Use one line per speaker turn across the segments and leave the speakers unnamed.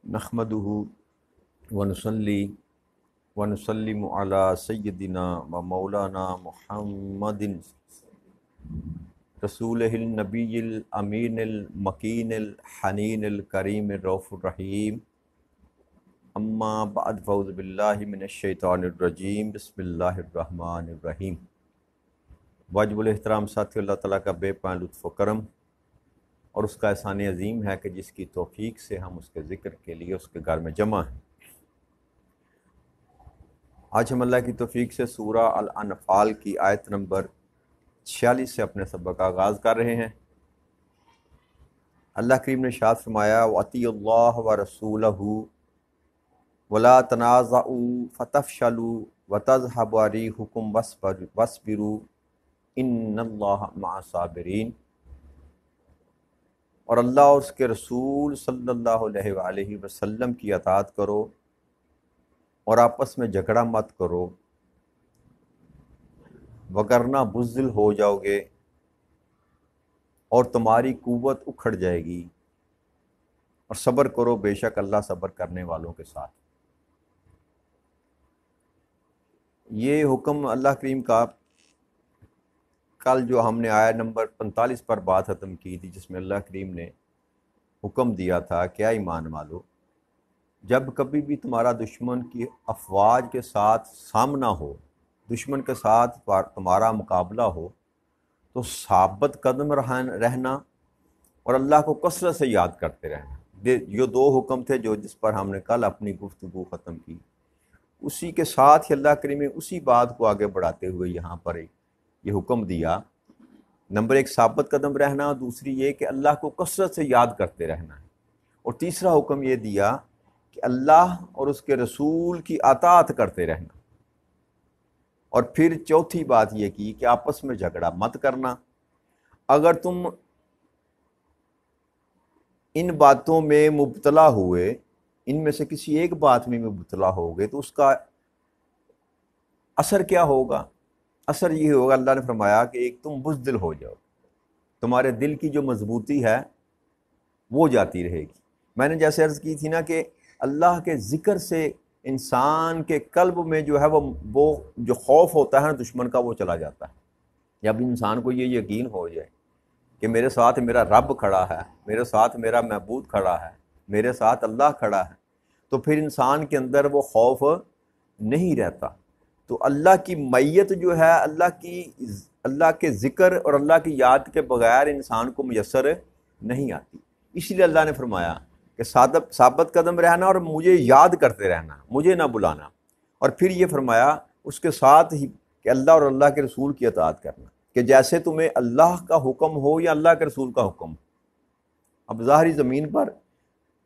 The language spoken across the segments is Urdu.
نحمدہ ونصلی ونسلم علی سیدنا و مولانا محمد رسولہ النبی الامین المکین الحنین الکریم الرؤوف الرحیم اما بعد فاعوذ باللہ من الشیطان الرجیم بسم اللہ الرحمن الرحیم۔ واجب الاحترام ساتھی، اللہ تعالیٰ کا بے پناہ لطف و کرم اور اس کا احسان عظیم ہے کہ جس کی توفیق سے ہم اس کے ذکر کے لیے اس کے گھر میں جمع ہیں۔ آج ہم اللہ کی توفیق سے سورہ الانفال کی آیت نمبر 46 سے اپنے سبق کا آغاز کر رہے ہیں۔ اللہ کریم نے ارشاد فرمایا وَأَطِیعُوا اللَّهَ وَرَسُولَهُ وَلَا تَنَازَعُوا فَتَفْشَلُوا وَتَذْهَبَ رِيحُكُمْ وَاصْبِرُوا إِنَّ اللَّهَ مَعَ الصَّابِرِينَ۔ اور اللہ اور اس کے رسول صلی اللہ علیہ وآلہ وسلم کی اطاعت کرو اور آپس میں جھگڑا مت کرو، وگرنہ بزدل ہو جاؤ گے اور تمہاری قوت اکھڑ جائے گی، اور صبر کرو، بے شک اللہ صبر کرنے والوں کے ساتھ۔ یہ حکم اللہ کریم کا کل جو ہم نے آیت نمبر 45 پر بات ختم کی تھی، جس میں اللہ کریم نے حکم دیا تھا کیا ایمان والو، جب کبھی بھی تمہارا دشمن کی افواج کے ساتھ سامنا ہو، دشمن کے ساتھ تمہارا مقابلہ ہو، تو ثابت قدم رہنا اور اللہ کو کثرت سے یاد کرتے رہنا۔ یہ دو حکم تھے جس پر ہم نے کل اپنی گفتگو ختم کی۔ اسی کے ساتھ ہی اللہ کریم نے اسی بات کو آگے بڑھاتے ہوئے یہاں پر یہ حکم دیا، نمبر 1 ثابت قدم رہنا، دوسری یہ کہ اللہ کو کثرت سے یاد کرتے رہنا ہے، اور تیسرا حکم یہ دیا کہ اللہ اور اس کے رسول کی اطاعت کرتے رہنا، اور پھر چوتھی بات یہ کی کہ آپس میں جھگڑا مت کرنا۔ اگر تم ان باتوں میں مبتلا ہوئے، ان میں سے کسی ایک بات میں مبتلا ہو گئے، تو اس کا اثر کیا ہوگا؟ اثر یہ ہوگا، اللہ نے فرمایا کہ ایک تم بزدل ہو جاؤ، تمہارے دل کی جو مضبوطی ہے وہ جاتی رہے گی۔ میں نے جیسے عرض کی تھی نا کہ اللہ کے ذکر سے انسان کے قلب میں جو ہے وہ جو خوف ہوتا ہے نا دشمن کا، وہ چلا جاتا ہے۔ جب انسان کو یہ یقین ہو جائے کہ میرے ساتھ میرا رب کھڑا ہے، میرے ساتھ میرا معبود کھڑا ہے، میرے ساتھ اللہ کھڑا ہے، تو پھر انسان کے اندر وہ خوف نہیں رہتا۔ تو اللہ کی معیت جو ہے، اللہ کے ذکر اور اللہ کی یاد کے بغیر انسان کو میسر نہیں آتی۔ اس لیے اللہ نے فرمایا کہ ثابت قدم رہنا اور مجھے یاد کرتے رہنا، مجھے نہ بلانا، اور پھر یہ فرمایا اس کے ساتھ ہی کہ اللہ اور اللہ کے رسول کی اطاعت کرنا، کہ جیسے تمہیں اللہ کا حکم ہو یا اللہ کے رسول کا حکم ہو۔ اب ظاہری زمین پر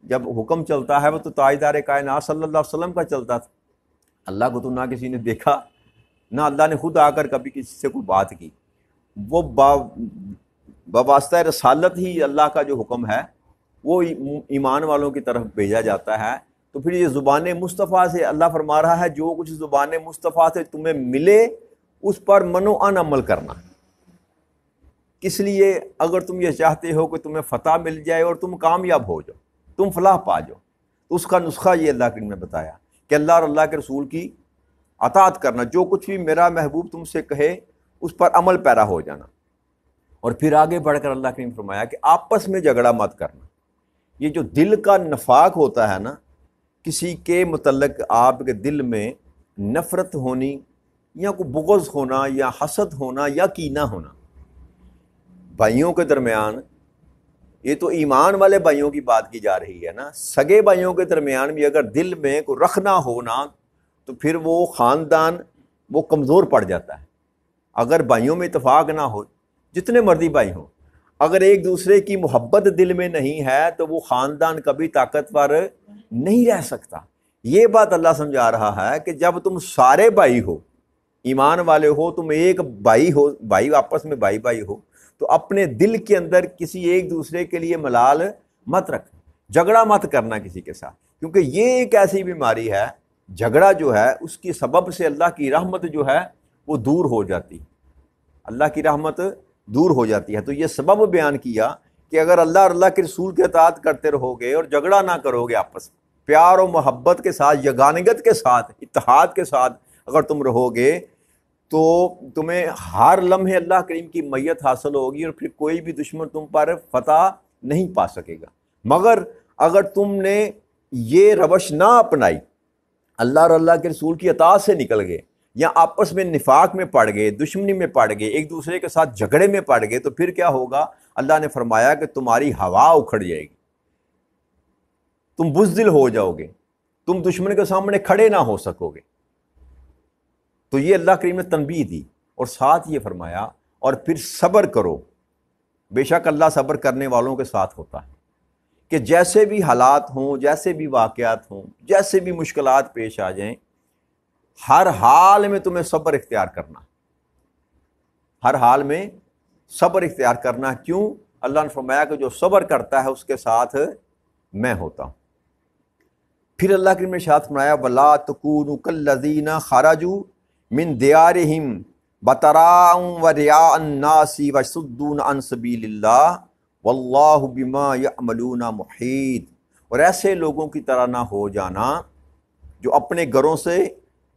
جب حکم چلتا ہے وہ تو تاجدار کائنات صلی اللہ علیہ وسلم کا چلتا تھا۔ اللہ کو تو نہ کسی نے دیکھا، نہ اللہ نے خود آ کر کبھی کسی سے کوئی بات کی۔ وہ بواسطہ رسالت ہی اللہ کا جو حکم ہے وہ ایمان والوں کی طرف بھیجا جاتا ہے۔ تو پھر یہ زبان مصطفیٰ سے اللہ فرما رہا ہے جو کچھ زبان مصطفیٰ سے تمہیں ملے اس پر منوعاً عمل کرنا۔ کس لیے؟ اگر تم یہ چاہتے ہو کہ تمہیں فتح مل جائے اور تم کامیاب ہو جاؤ، تم فلاح پا جاؤ، تو اس کا نسخہ یہ اللہ کریم نے بتایا کہ اللہ اور اللہ کے رسول کی اطاعت کرنا، جو کچھ بھی میرا محبوب تم سے کہے اس پر عمل پیرا ہو جانا۔ اور پھر آگے بڑھ کر اللہ کریم فرمایا کہ آپس میں جھگڑا مت کرنا۔ یہ جو دل کا نفاق ہوتا ہے نا، کسی کے متعلق آپ کے دل میں نفرت ہونی یا کوئی بغض ہونا یا حسد ہونا یا کینہ ہونا، بھائیوں کے درمیان، یہ تو ایمان والے بھائیوں کی بات کی جا رہی ہے نا، سگے بھائیوں کے درمیان بھی اگر دل میں کوئی رکھنا ہونا تو پھر وہ خاندان وہ کمزور پڑ جاتا ہے۔ اگر بھائیوں میں اتفاق نہ ہو، جتنے مرضی بھائی ہوں، اگر ایک دوسرے کی محبت دل میں نہیں ہے تو وہ خاندان کبھی طاقتور نہیں رہ سکتا۔ یہ بات اللہ سمجھا رہا ہے کہ جب تم سارے بھائی ہو، ایمان والے ہو، تم ایک بھائی ہو، بھائی آپس میں بھائی ہو، تو اپنے دل کے اندر کسی ایک دوسرے کے لیے ملال مت رکھنا، جھگڑا مت کرنا کسی کے ساتھ، کیونکہ یہ ایک ایسی بیماری ہے، جھگڑا جو ہے اس کی سبب سے اللہ کی رحمت جو ہے وہ دور ہو جاتی، اللہ کی رحمت دور ہو جاتی ہے۔ تو یہ سبب بیان کیا کہ اگر اللہ اور اللہ کے رسول کی اطاعت کرتے رہو گے اور جھگڑا نہ کرو گے آپس میں، پیار و محبت کے ساتھ، یگانگت کے ساتھ، اتحاد کے ساتھ اگر تم رہو گے تو تمہیں ہر لمحے اللہ کریم کی معیت حاصل ہوگی، اور پھر کوئی بھی دشمن تم پر فتح نہیں پا سکے گا۔ مگر اگر تم نے یہ روش نہ اپنائی، اللہ اور اللہ کے رسول کی اطاعت سے نکل گئے، یا آپس میں نفاق میں پڑ گئے، دشمنی میں پڑ گئے، ایک دوسرے کے ساتھ جھگڑے میں پڑ گئے، تو پھر کیا ہوگا؟ اللہ نے فرمایا کہ تمہاری ہوا اکھڑ جائے گی، تم بزدل ہو جاؤ گے، تم دشمن کے سامنے کھڑے نہ ہو سکو گے۔ تو یہ اللہ کریم نے تنبیہ دی، اور ساتھ یہ فرمایا اور پھر صبر کرو، بے شک اللہ صبر کرنے والوں کے ساتھ ہوتا ہے، کہ جیسے بھی حالات ہوں، جیسے بھی واقعات ہوں، جیسے بھی مشکلات پیش آ جائیں، ہر حال میں تمہیں صبر اختیار کرنا، ہر حال میں صبر اختیار کرنا۔ کیوں؟ اللہ نے فرمایا کہ جو صبر کرتا ہے اس کے ساتھ میں ہوتا ہوں۔ پھر اللہ کریم نے ارشاد فرمایا وَلَا تَكُونُوا كَالَّذِينَ خَرَجُوا مِن دِيَارِهِمْ بَطَرًا وَرِئَاءَ النَّاسِ وَيَصُدُّونَ عَن سَبِيلِ اللَّهِ وَاللَّهُ بِمَا يَعْمَلُونَ مُحِيطٌ۔ اور ایسے لوگوں کی طرح نہ ہو جانا جو اپنے گھروں سے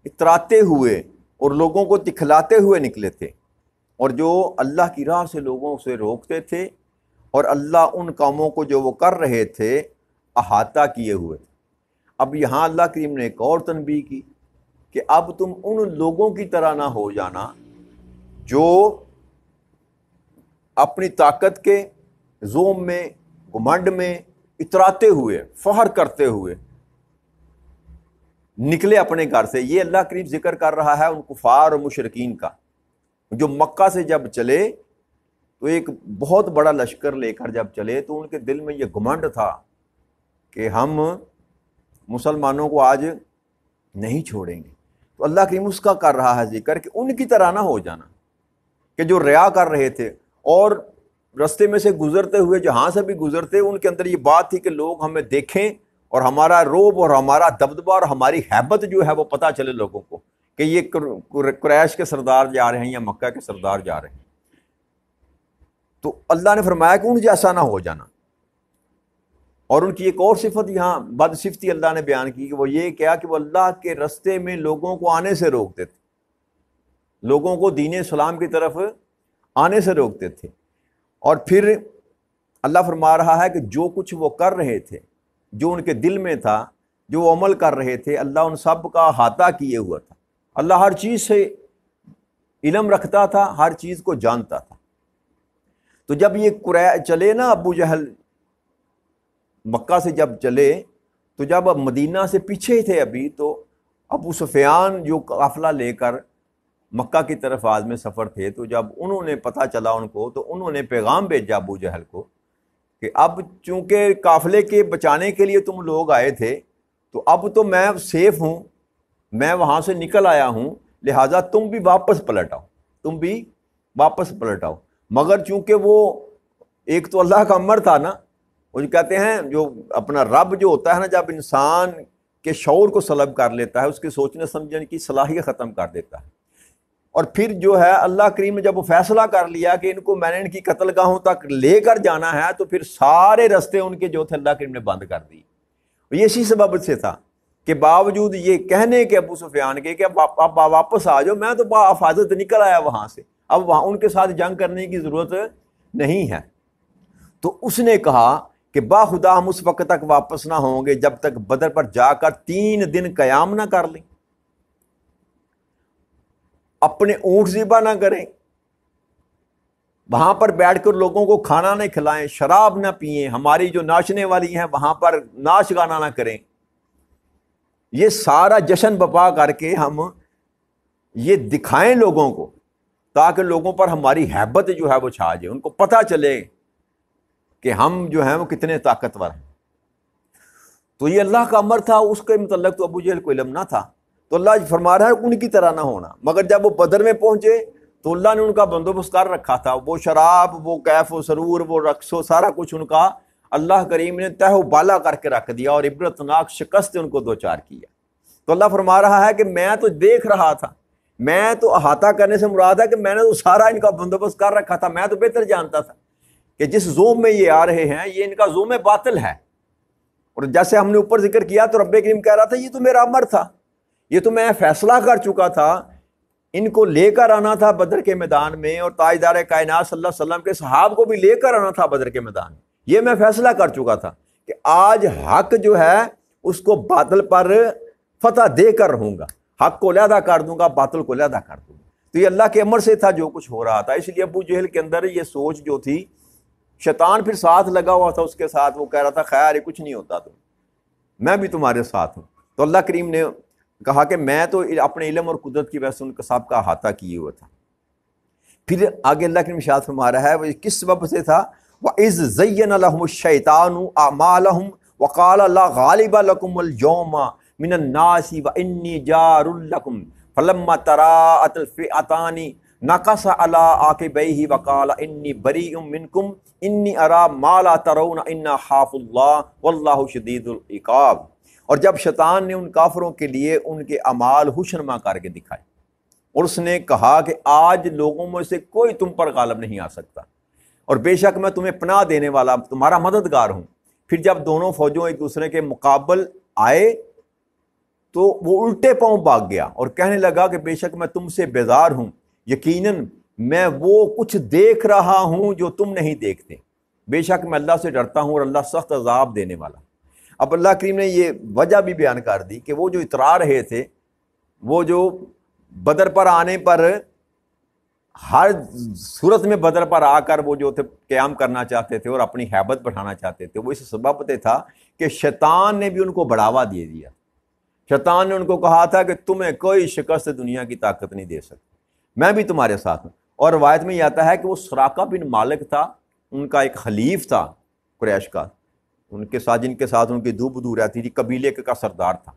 اتراتے ہوئے اور لوگوں کو دکھلاتے ہوئے نکلے تھے، اور جو اللہ کی راہ سے لوگوں سے روکتے تھے، اور اللہ ان کاموں کو جو وہ کر رہے تھے احاطہ کیے ہوئے تھے۔ اب یہاں اللہ کریم نے ایک اور تنبیہ کی کہ اب تم ان لوگوں کی طرح نہ ہو جانا جو اپنی طاقت کے زوم میں، گھمنڈ میں اتراتے ہوئے، فخر کرتے ہوئے نکلے اپنے گھر سے۔ یہ اللہ کریم ذکر کر رہا ہے ان کفار اور مشرکین کا، جو مکہ سے جب چلے تو ایک بہت بڑا لشکر لے کر جب چلے تو ان کے دل میں یہ گھمنڈ تھا کہ ہم مسلمانوں کو آج نہیں چھوڑیں گے۔ تو اللہ کریم اس کا کر رہا ہے ذکر کہ ان کی طرح نہ ہو جانا، کہ جو ریا کر رہے تھے اور رستے میں سے گزرتے ہوئے جہاں سے بھی گزرتے ان کے اندر یہ بات تھی کہ لوگ ہمیں دیکھیں اور ہمارا روب اور ہمارا دبدبہ اور ہماری ہیبت جو ہے وہ پتہ چلے لوگوں کو کہ یہ قریش کے سردار جا رہے ہیں یا مکہ کے سردار جا رہے ہیں۔ تو اللہ نے فرمایا کہ ان جیسا نہ ہو جانا۔ اور ان کی ایک اور صفت یہاں بد صفتی اللہ نے بیان کی کہ وہ یہ کیا کہ وہ اللہ کے رستے میں لوگوں کو آنے سے روکتے تھے، لوگوں کو دین اسلام کی طرف آنے سے روکتے تھے۔ اور پھر اللہ فرما رہا ہے کہ جو کچھ وہ کر رہے تھے، جو ان کے دل میں تھا، جو وہ عمل کر رہے تھے، اللہ ان سب کا احاطہ کیے ہوا تھا۔ اللہ ہر چیز سے علم رکھتا تھا، ہر چیز کو جانتا تھا۔ تو جب یہ چلے نا ابو جہل مکہ سے جب چلے، تو جب اب مدینہ سے پیچھے تھے ابھی، تو ابو سفیان جو قافلہ لے کر مکہ کی طرف آزم سفر تھے، تو جب انہوں نے پتہ چلا ان کو، تو انہوں نے پیغام بھیجا ابو جہل کو کہ اب چونکہ قافلے کے بچانے کے لیے تم لوگ آئے تھے، تو اب تو میں سیف ہوں، میں وہاں سے نکل آیا ہوں، لہٰذا تم بھی واپس پلٹ آؤ، تم بھی واپس پلٹ آؤ۔ مگر چونکہ وہ ایک تو اللہ کا امر تھا نا، وہ جو کہتے ہیں جو اپنا رب جو ہوتا ہے نا، جب انسان کے شعور کو سلب کر لیتا ہے، اس کے سوچنے سمجھنے کی صلاحیت ختم کر دیتا ہے۔ اور پھر جو ہے اللہ کریم نے جب وہ فیصلہ کر لیا کہ ان کو میں نے ان کی قتل گاہوں تک لے کر جانا ہے، تو پھر سارے رستے ان کے جو تھے اللہ کریم نے بند کر دی۔ یہ اسی سبب سے تھا کہ باوجود یہ کہنے کے ابو سفیان کے کہ اب آپ واپس آ جاؤ، میں تو بحفاظت نکل آیا وہاں سے، اب وہاں ان کے ساتھ جنگ کرنے کی ضرورت نہیں ہے۔ تو اس نے کہا کہ باخدا ہم اس وقت تک واپس نہ ہوں گے جب تک بدر پر جا کر 3 دن قیام نہ کر لیں، اپنے اونٹ ذبح نہ کریں، وہاں پر بیٹھ کر لوگوں کو کھانا نہ کھلائیں، شراب نہ پئیں، ہماری جو ناچنے والی ہیں وہاں پر ناچ گانا نہ کریں، یہ سارا جشن بپا کر کے ہم یہ دکھائیں لوگوں کو، تاکہ لوگوں پر ہماری ہیبت جو ہے وہ چھا جائے، ان کو پتہ چلے کہ ہم جو ہیں وہ کتنے طاقتور ہیں۔ تو یہ اللہ کا امر تھا، اس کے متعلق تو ابو جہل کو علم نہ تھا، تو اللہ فرما رہا ہے ان کی طرح نہ ہونا۔ مگر جب وہ بدر میں پہنچے تو اللہ نے ان کا بندوبست کر رکھا تھا، وہ شراب، وہ کیف و سرور، وہ رقص و سارا کچھ ان کا اللہ کریم نے تہ و بالا کر کے رکھ دیا، اور عبرتناک شکست ان کو دوچار کیا۔ تو اللہ فرما رہا ہے کہ میں تو دیکھ رہا تھا، میں تو احاطہ کرنے سے مراد ہے کہ میں نے تو سارا ان کا بندوبست کر رکھا تھا، میں تو بہتر جانتا تھا کہ جس زوم میں یہ آ رہے ہیں یہ ان کا زوم باطل ہے، اور جیسے ہم نے اوپر ذکر کیا تو رب کریم کہہ رہا تھا یہ تو میرا امر تھا، یہ تو میں فیصلہ کر چکا تھا، ان کو لے کر آنا تھا بدر کے میدان میں، اور تاجدار کائنات صلی اللہ علیہ وسلم کے صحاب کو بھی لے کر آنا تھا بدر کے میدان میں۔ یہ میں فیصلہ کر چکا تھا کہ آج حق جو ہے اس کو باطل پر فتح دے کر رہوں گا، حق کو علیحدہ کر دوں گا، باطل کو علیحدہ کر دوں گا۔ تو یہ اللہ کے امر سے تھا جو کچھ ہو رہا تھا۔ اس لیے ابو جہل کے اندر یہ سوچ جو تھی، شیطان پھر ساتھ لگا ہوا تھا اس کے ساتھ، وہ کہہ رہا تھا خیر یہ کچھ نہیں ہوتا، تو میں بھی تمہارے ساتھ ہوں۔ تو اللہ کریم نے کہا کہ میں تو اپنے علم اور قدرت کی وجہ سے ان کا سب کا احاطہ کیے ہوا تھا۔ پھر آگے اللہ کریم ارشاد فرما رہا ہے وہ کس سبب سے تھا، وَإِذْ زَيَّنَ لَهُمُ الشَّيْطَانُ أَعْمَالَهُم وَقَالَ لَا غَالِبَ لَكُمُ الْيَوْمَ مِنَ النَّاسِ وَإِنِّي جَارٌ لَكُمْ فَلَمَّا تَرَاءَتِ الْفِئَتَانِ نَكَصَ عَلَىٰ عَقِبَيْهِ وَقَالَ إِنِّي بَرِيءٌ مِّنكُمْ إِنِّي أَرَىٰ مَا لَا تَرَوْنَ إِنِّي أَخَافُ اللَّهَ وَاللَّهُ شَدِيدُ الْعِقَابِ۔ اور جب شیطان نے ان کافروں کے لیے ان کے اعمال ہوشنما کر کے دکھائے اور اس نے کہا کہ آج لوگوں میں سے کوئی تم پر غالب نہیں آ سکتا، اور بے شک میں تمہیں پناہ دینے والا تمہارا مددگار ہوں۔ پھر جب دونوں فوجوں ایک دوسرے کے مقابل آئے تو وہ الٹے پاؤں بھاگ گیا اور کہنے لگا کہ بے شک میں تم سے بیزار ہوں، یقیناً میں وہ کچھ دیکھ رہا ہوں جو تم نہیں دیکھتے، بے شک میں اللہ سے ڈرتا ہوں اور اللہ سخت عذاب دینے والا۔ اب اللہ کریم نے یہ وجہ بھی بیان کر دی کہ وہ جو اترا رہے تھے، وہ جو بدر پر آنے پر ہر صورت میں بدر پر آ کر وہ جو تھے قیام کرنا چاہتے تھے اور اپنی ہیبت بڑھانا چاہتے تھے، وہ اس سبب سے تھا کہ شیطان نے بھی ان کو بڑھاوا دے دیا۔ شیطان نے ان کو کہا تھا کہ تمہیں کوئی شکست دنیا کی طاقت نہیں دے سکتی، میں بھی تمہارے ساتھ ہوں۔ اور روایت میں یہ آتا ہے کہ وہ سراقہ بن مالک تھا، ان کا ایک حلیف تھا قریش کا، ان کے ساتھ جن کے ساتھ ان کی دو بدو رہتی تھی، قبیلے کا سردار تھا۔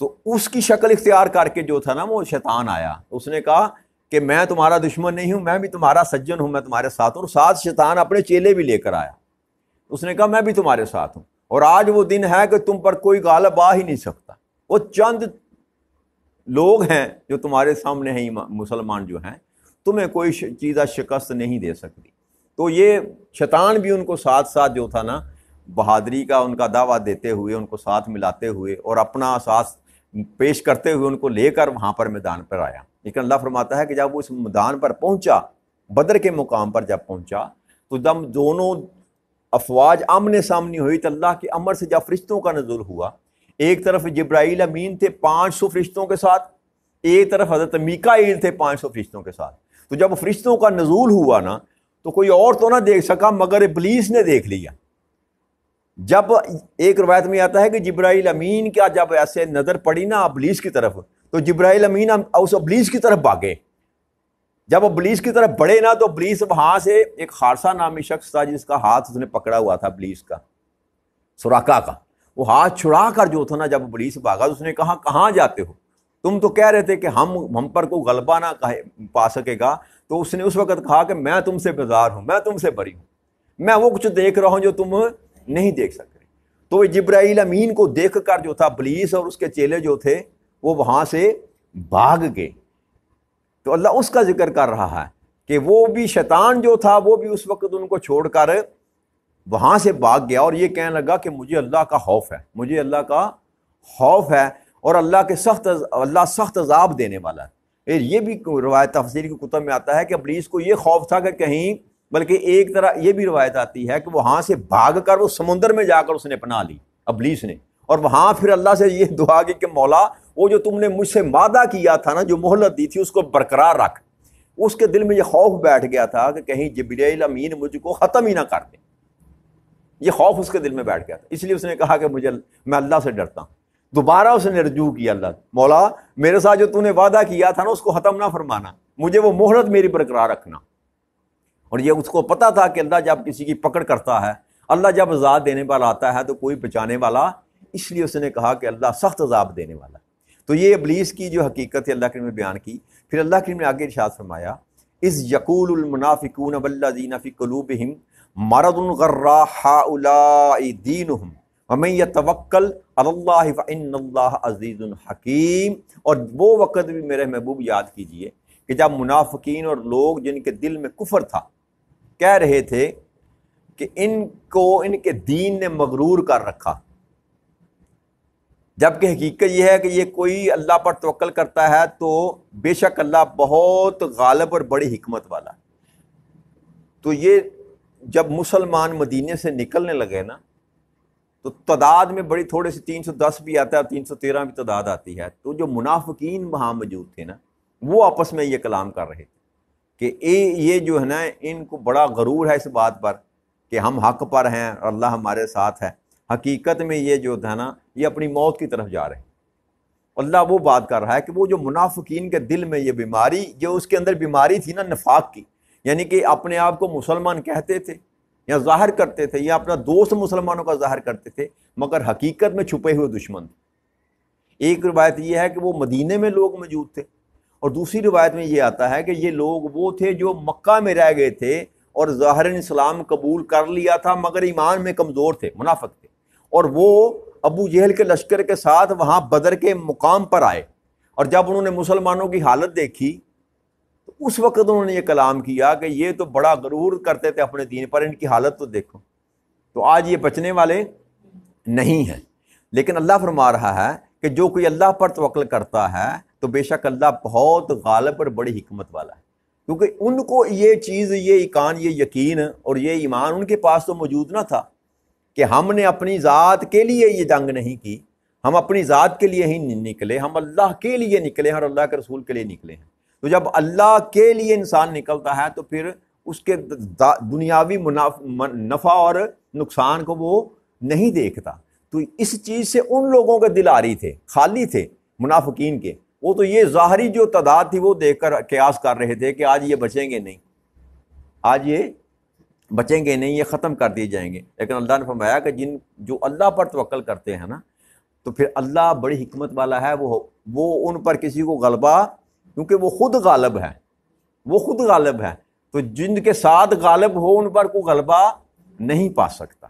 تو اس کی شکل اختیار کر کے جو تھا نا وہ شیطان آیا، اس نے کہا کہ میں تمہارا دشمن نہیں ہوں، میں بھی تمہارا سجن ہوں، میں تمہارے ساتھ ہوں۔ اور ساتھ شیطان اپنے چیلے بھی لے کر آیا، اس نے کہا میں بھی تمہارے ساتھ ہوں، اور آج وہ دن ہے کہ تم پر کوئی غالب آ ہی نہیں سکتا۔ وہ چند لوگ ہیں جو تمہارے سامنے ہیں، مسلمان جو ہیں، تمہیں کوئی چیز شکست نہیں دے سکتی۔ تو یہ شیطان بھی ان کو ساتھ ساتھ جو تھا نا بہادری کا ان کا دعویٰ دیتے ہوئے، ان کو ساتھ ملاتے ہوئے اور اپنا ساتھ پیش کرتے ہوئے ان کو لے کر وہاں پر میدان پر آیا۔ لیکن اللہ فرماتا ہے کہ جب وہ اس میدان پر پہنچا، بدر کے مقام پر جب پہنچا، تو جب دونوں افواج آمنے سامنے ہوئی تو اللہ کے امر سے جب فرشتوں کا نزول ہوا، ایک طرف جبرائیل امین تھے 500 فرشتوں کے ساتھ، ایک طرف حضرت میکائیل تھے 500 فرشتوں کے ساتھ۔ تو جب فرشتوں کا نزول ہوا نا تو کوئی اور تو نہ دیکھ سکا مگر ابلیس نے دیکھ لیا۔ جب ایک روایت میں آتا ہے کہ جبرائیل امین کا جب ایسے نظر پڑی نا ابلیس کی طرف، تو جبرائیل امین اس ابلیس کی طرف بھاگے۔ جب ابلیس کی طرف بڑھے نا تو ابلیس وہاں سے ایک خارسہ نامی شخص تھا جس کا ہاتھ اس نے پکڑا ہوا تھا ابلیس کا، سراقہ کا، وہ ہاتھ چھڑا کر جو تھا نا جب ابلیس بھاگا تو اس نے کہا کہاں جاتے ہو؟ تم تو کہہ رہے تھے کہ ہم پر کوئی غلبہ نہ پا سکے گا۔ تو اس نے اس وقت کہا کہ میں تم سے بیزار ہوں، میں تم سے بری ہوں، میں وہ کچھ دیکھ رہا ہوں جو تم نہیں دیکھ سکتے۔ تو جبرائیل امین کو دیکھ کر جو تھا ابلیس اور اس کے چیلے جو تھے وہ وہاں سے بھاگ گئے۔ تو اللہ اس کا ذکر کر رہا ہے کہ وہ بھی شیطان جو تھا وہ بھی اس وقت ان کو چھوڑ کر وہاں سے بھاگ گیا اور یہ کہنے لگا کہ مجھے اللہ کا خوف ہے، مجھے اللہ کا خوف ہے، اور اللہ سخت عذاب دینے والا ہے۔ یہ بھی روایت تفسیر کی کتب میں آتا ہے کہ ابلیس کو یہ خوف تھا کہ کہیں، بلکہ ایک طرح یہ بھی روایت آتی ہے کہ وہاں سے بھاگ کر وہ سمندر میں جا کر اس نے پناہ لی ابلیس نے، اور وہاں پھر اللہ سے یہ دعا کی کہ مولا وہ جو تم نے مجھ سے وعدہ کیا تھا نا، جو مہلت دی تھی اس کو برقرار رکھ۔ اس کے دل میں یہ خوف بیٹھ گیا تھا کہ کہیں جبرائیل امین مجھ کو ختم ہی نہ کر دے، یہ خوف اس کے دل میں بیٹھ گیا تھا، اس لیے اس نے کہا کہ میں اللہ سے ڈرتا ہوں۔ دوبارہ اس نے رجوع کیا، اللہ مولا میرے ساتھ جو تو نے وعدہ کیا تھا نا اس کو ختم نہ فرمانا، مجھے وہ مہلت میری برقرار رکھنا۔ اور یہ اس کو پتا تھا کہ اللہ جب کسی کی پکڑ کرتا ہے، اللہ جب عذاب دینے والا آتا ہے تو کوئی بچانے والا، اس لیے اس نے کہا کہ اللہ سخت عذاب دینے والا۔ تو یہ ابلیس کی جو حقیقت ہے اللہ کریم نے بیان کی۔ پھر اللہ کریم نے آگے ارشاد فرمایا، اذ یقول المنافقون والذین فی قلوبہم مرض غر ہؤلاء دینہم ومن یتوکل علی اللہ فإن اللہ عزیز حکیم۔ اور وہ وقت بھی میرے محبوب یاد کیجئے کہ جب منافقین اور لوگ جن کے دل میں کفر تھا کہہ رہے تھے کہ ان کو ان کے دین نے مغرور کر رکھا، جبکہ حقیقت یہ ہے کہ یہ کوئی اللہ پر توکل کرتا ہے تو بے شک اللہ بہت غالب اور بڑی حکمت والا۔ تو یہ جب مسلمان مدینے سے نکلنے لگے نا تو تعداد میں بڑی تھوڑے سی 310 بھی آتا ہے، 313 بھی تعداد آتی ہے، تو جو منافقین وہاں موجود تھے نا وہ آپس میں یہ کلام کر رہے تھے کہ یہ جو ہے نا ان کو بڑا غرور ہے اس بات پر کہ ہم حق پر ہیں اور اللہ ہمارے ساتھ ہے، حقیقت میں یہ جو تھا نا یہ اپنی موت کی طرف جا رہے ہیں۔ اللہ وہ بات کر رہا ہے کہ وہ جو منافقین کے دل میں یہ بیماری، جو اس کے اندر بیماری تھی نا نفاق کی، یعنی کہ اپنے آپ کو مسلمان کہتے تھے یا ظاہر کرتے تھے یا اپنا دوست مسلمانوں کا ظاہر کرتے تھے، مگر حقیقت میں چھپے ہوئے دشمن تھے۔ ایک روایت یہ ہے کہ وہ مدینے میں لوگ موجود تھے، اور دوسری روایت میں یہ آتا ہے کہ یہ لوگ وہ تھے جو مکہ میں رہ گئے تھے اور ظاہراً اسلام قبول کر لیا تھا مگر ایمان میں کمزور تھے، منافق تھے، اور وہ ابو جہل کے لشکر کے ساتھ وہاں بدر کے مقام پر آئے، اور جب انہوں نے مسلمانوں کی حالت دیکھی تو اس وقت انہوں نے یہ کلام کیا کہ یہ تو بڑا غرور کرتے تھے اپنے دین پر، ان کی حالت تو دیکھو۔ تو آج یہ بچنے والے نہیں ہیں، لیکن اللہ فرما رہا ہے کہ جو کوئی اللہ پر توکل کرتا ہے تو بے شک اللہ بہت غالب اور بڑی حکمت والا ہے، کیونکہ ان کو یہ چیز، یہ ایقان، یہ یقین اور یہ ایمان ان کے پاس تو موجود نہ تھا کہ ہم نے اپنی ذات کے لیے یہ جنگ نہیں کی، ہم اپنی ذات کے لیے ہی نہیں نکلے، ہم اللہ کے لیے نکلے ہیں اور اللہ کے رسول کے لیے نکلے ہیں۔ تو جب اللہ کے لیے انسان نکلتا ہے تو پھر اس کے دنیاوی نفع اور نقصان کو وہ نہیں دیکھتا۔ تو اس چیز سے ان لوگوں کے دل آری تھے، خالی تھے منافقین کے، وہ تو یہ ظاہری جو تعداد تھی وہ دیکھ کر قیاس کر رہے تھے کہ آج یہ بچیں گے نہیں، آج یہ بچیں گے نہیں، یہ ختم کر دیے جائیں گے۔ لیکن اللہ نے فرمایا کہ جو اللہ پر توکل کرتے ہیں نا تو پھر اللہ بڑی حکمت والا ہے، وہ ان پر کسی کو غلبہ، کیونکہ وہ خود غالب ہے، وہ خود غالب ہے، تو جن کے ساتھ غالب ہو ان پر کوئی غلبہ نہیں پا سکتا۔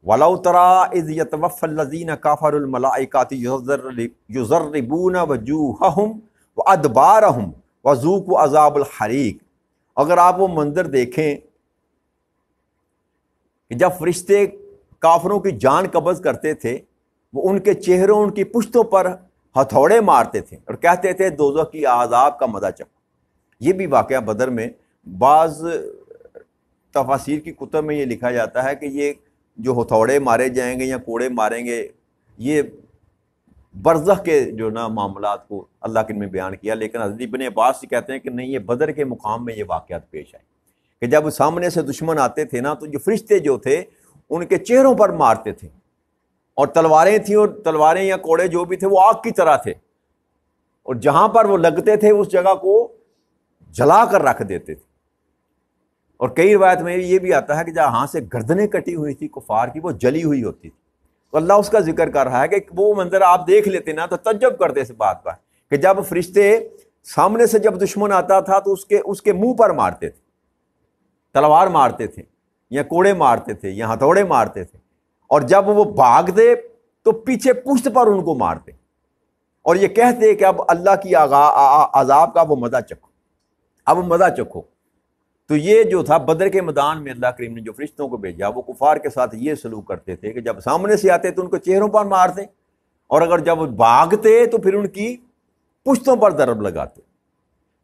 وَلَوْ تَرَىٰ إِذْ يَتَوَفَّى الَّذِينَ كَفَرُوا الْمَلَائِكَةُ يُضَرِّبُونَ وُجُوهَهُمْ وَأَدْبَارَهُمْ وَذُوقُوا عَذَابَ الْحَرِيقِ۔ اگر آپ وہ منظر دیکھیں کہ جب فرشتے کافروں کی جان قبض کرتے تھے، وہ ان کے چہروں، ان کی پشتوں پر ہتھوڑے مارتے تھے اور کہتے تھے دوزخ کی عذاب کا مزہ چکھو۔ یہ بھی واقعہ بدر میں، بعض تفاسیر کی کتب میں یہ لکھا جاتا ہے کہ یہ جو ہتھوڑے مارے جائیں گے یا کوڑے ماریں گے، یہ برزخ کے جو نا معاملات کو اللہ کے میں بیان کیا، لیکن حضرت ابن عباس سے کہتے ہیں کہ نہیں، یہ بدر کے مقام میں یہ واقعات پیش آئے کہ جب سامنے سے دشمن آتے تھے نا تو جو فرشتے جو تھے ان کے چہروں پر مارتے تھے، اور تلواریں تھیں، اور تلواریں یا کوڑے جو بھی تھے وہ آگ کی طرح تھے، اور جہاں پر وہ لگتے تھے اس جگہ کو جلا کر رکھ دیتے تھے۔ اور کئی روایت میں یہ بھی آتا ہے کہ جہاں سے گردنیں کٹی ہوئی تھی کفار کی، وہ جلی ہوئی ہوتی تھی۔ تو اللہ اس کا ذکر کر رہا ہے کہ وہ منظر آپ دیکھ لیتے نا تو تعجب کرتے اس بات پر کہ جب فرشتے سامنے سے جب دشمن آتا تھا تو اس کے منہ پر مارتے تھے، تلوار مارتے تھے یا کوڑے مارتے تھے یا ہتھوڑے مارتے تھے، اور جب وہ بھاگتے تو پیچھے پشت پر ان کو مارتے، اور یہ کہتے کہ اب اللہ کی عذاب کا وہ مزہ چکھو، اب مزہ چکھو۔ تو یہ جو تھا بدر کے میدان میں اللہ کریم نے جو فرشتوں کو بھیجا، وہ کفار کے ساتھ یہ سلوک کرتے تھے کہ جب سامنے سے آتے تو ان کو چہروں پر مارتے، اور اگر جب بھاگتے تو پھر ان کی پشتوں پر ضرب لگاتے۔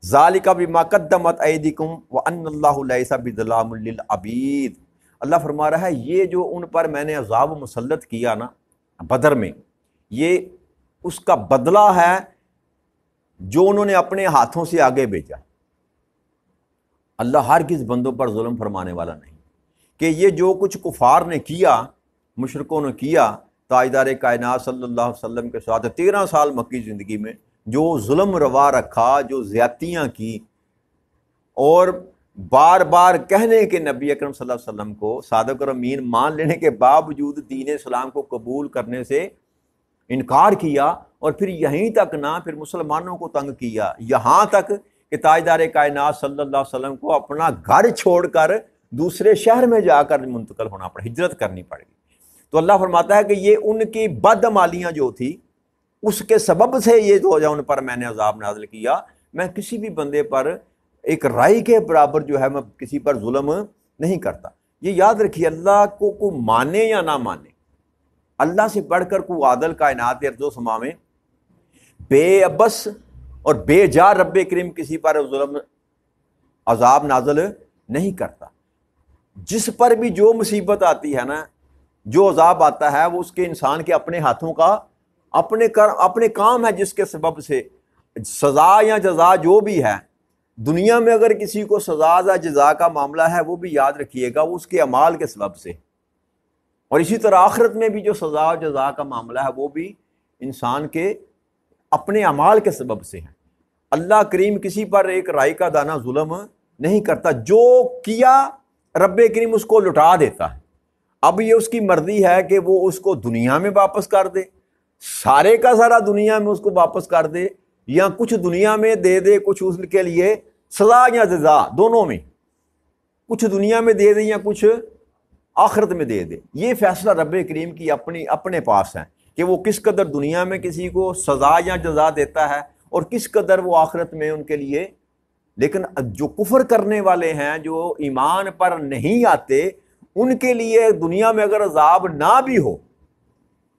ذالک بما قدمت ایدیکم وان اللہ لیس بظلام للعبید۔ اللہ فرما رہا ہے یہ جو ان پر میں نے عذاب مسلط کیا نا بدر میں، یہ اس کا بدلہ ہے جو انہوں نے اپنے ہاتھوں سے آگے بھیجا۔ اللہ ہرگز بندوں پر ظلم فرمانے والا نہیں، کہ یہ جو کچھ کفار نے کیا، مشرکوں نے کیا تاجدار کائنات صلی اللہ علیہ وسلم کے ساتھ 13 سال مکی زندگی میں، جو ظلم روا رکھا، جو زیادتیاں کی، اور بار بار کہنے کہ نبی اکرم صلی اللہ علیہ وسلم کو صادق اور امین مان لینے کے باوجود دین اسلام کو قبول کرنے سے انکار کیا، اور پھر یہیں تک نہ، پھر مسلمانوں کو تنگ کیا، یہاں تک کہ تاجدار کائنات صلی اللہ علیہ وسلم کو اپنا گھر چھوڑ کر دوسرے شہر میں جا کر منتقل ہونا پڑا، ہجرت کرنی پڑ گئی۔ تو اللہ فرماتا ہے کہ یہ ان کی بدعمالیاں جو تھی اس کے سبب سے یہ ہو جا ان پر میں نے عذاب نازل کیا۔ میں کسی بھی بندے پر ایک رائی کے برابر جو ہے میں کسی پر ظلم نہیں کرتا، یہ یاد رکھیے، اللہ کو مانے یا نہ مانے، اللہ سے بڑھ کر کوئی عادل کائنات ارض و سما میں بے ابس اور بے جا رب کریم کسی پر ظلم عذاب نازل نہیں کرتا۔ جس پر بھی جو مصیبت آتی ہے نا، جو عذاب آتا ہے، وہ اس کے انسان کے اپنے ہاتھوں کا اپنے کام ہے، جس کے سبب سے سزا یا جزا جو بھی ہے دنیا میں، اگر کسی کو سزا یا جزا کا معاملہ ہے، وہ بھی یاد رکھیے گا وہ اس کے اعمال کے سبب سے، اور اسی طرح آخرت میں بھی جو سزا و جزا کا معاملہ ہے وہ بھی انسان کے اپنے اعمال کے سبب سے ہے۔ اللہ کریم کسی پر ایک رائی کا دانہ ظلم نہیں کرتا، جو کیا رب کریم اس کو لٹا دیتا ہے۔ اب یہ اس کی مرضی ہے کہ وہ اس کو دنیا میں واپس کر دے، سارے کا سارا دنیا میں اس کو واپس کر دے، یا کچھ دنیا میں دے دے، کچھ اس کے لیے سزا یا جزا دونوں میں، کچھ دنیا میں دے دے یا کچھ آخرت میں دے دے۔ یہ فیصلہ رب کریم کی اپنے پاس ہے کہ وہ کس قدر دنیا میں کسی کو سزا یا جزا دیتا ہے اور کس قدر وہ آخرت میں ان کے لیے۔ لیکن جو کفر کرنے والے ہیں، جو ایمان پر نہیں آتے، ان کے لیے دنیا میں اگر عذاب نہ بھی ہو،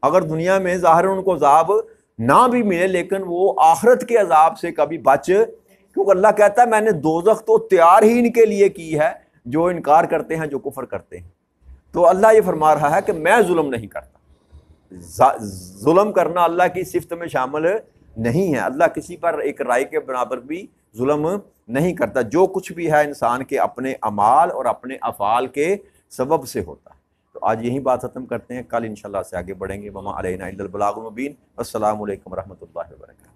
اگر دنیا میں ظاہر ان کو عذاب نہ بھی ملے، لیکن وہ آخرت کے عذاب سے کبھی بچ، کیونکہ اللہ کہتا ہے میں نے دوزخ تو تیار ہی ان کے لیے کی ہے جو انکار کرتے ہیں، جو کفر کرتے ہیں۔ تو اللہ یہ فرما رہا ہے کہ میں ظلم نہیں کرتا۔ ظلم کرنا اللہ کی صفت میں شامل نہیں ہے۔ اللہ کسی پر ایک رائے کے برابر بھی ظلم نہیں کرتا۔ جو کچھ بھی ہے انسان کے اپنے اعمال اور اپنے افعال کے سبب سے ہوتا ہے۔ تو آج یہی بات ختم کرتے ہیں، کل انشاءاللہ سے آگے بڑھیں گے۔ وما علینا الا البلاغ المبین۔ السلام علیکم ورحمۃ اللہ وبرکاتہ۔